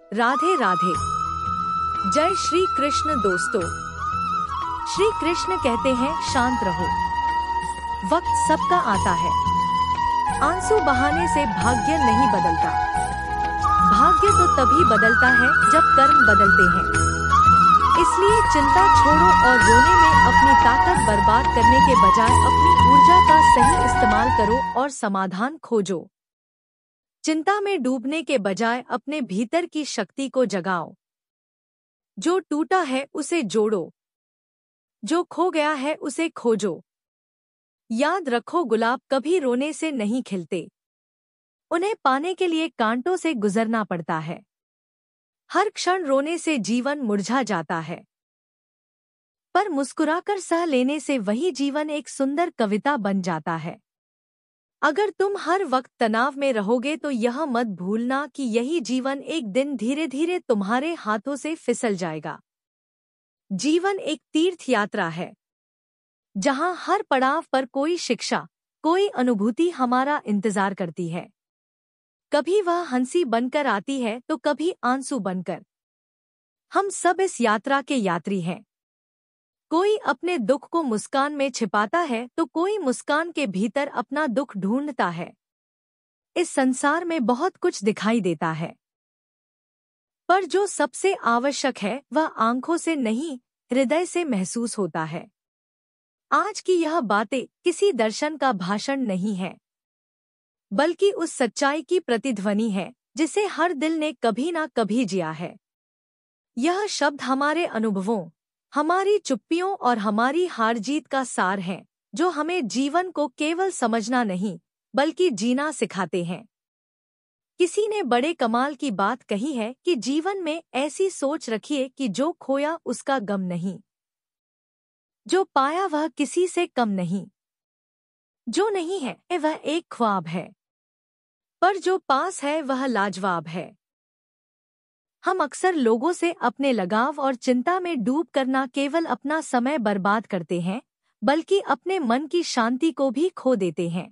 राधे राधे। जय श्री कृष्ण दोस्तों। श्री कृष्ण कहते हैं शांत रहो। वक्त सबका आता है। आंसू बहाने से भाग्य नहीं बदलता। भाग्य तो तभी बदलता है जब कर्म बदलते हैं। इसलिए चिंता छोड़ो और रोने में अपनी ताकत बर्बाद करने के बजाय अपनी ऊर्जा का सही इस्तेमाल करो और समाधान खोजो। चिंता में डूबने के बजाय अपने भीतर की शक्ति को जगाओ। जो टूटा है उसे जोड़ो, जो खो गया है उसे खोजो। याद रखो, गुलाब कभी रोने से नहीं खिलते। उन्हें पाने के लिए कांटों से गुजरना पड़ता है। हर क्षण रोने से जीवन मुरझा जाता है, पर मुस्कुराकर सह लेने से वही जीवन एक सुंदर कविता बन जाता है। अगर तुम हर वक्त तनाव में रहोगे तो यह मत भूलना कि यही जीवन एक दिन धीरे धीरे तुम्हारे हाथों से फिसल जाएगा। जीवन एक तीर्थ यात्रा है, जहां हर पड़ाव पर कोई शिक्षा, कोई अनुभूति हमारा इंतजार करती है। कभी वह हंसी बनकर आती है तो कभी आंसू बनकर। हम सब इस यात्रा के यात्री हैं। कोई अपने दुख को मुस्कान में छिपाता है तो कोई मुस्कान के भीतर अपना दुख ढूंढता है। इस संसार में बहुत कुछ दिखाई देता है, पर जो सबसे आवश्यक है वह आंखों से नहीं, हृदय से महसूस होता है। आज की यह बातें किसी दर्शन का भाषण नहीं है, बल्कि उस सच्चाई की प्रतिध्वनि है जिसे हर दिल ने कभी ना कभी जिया है। यह शब्द हमारे अनुभवों, हमारी चुप्पियों और हमारी हार जीत का सार हैं, जो हमें जीवन को केवल समझना नहीं बल्कि जीना सिखाते हैं। किसी ने बड़े कमाल की बात कही है कि जीवन में ऐसी सोच रखिए कि जो खोया उसका गम नहीं, जो पाया वह किसी से कम नहीं, जो नहीं है वह एक ख्वाब है, पर जो पास है वह लाजवाब है। हम अक्सर लोगों से अपने लगाव और चिंता में डूब कर न केवल अपना समय बर्बाद करते हैं, बल्कि अपने मन की शांति को भी खो देते हैं।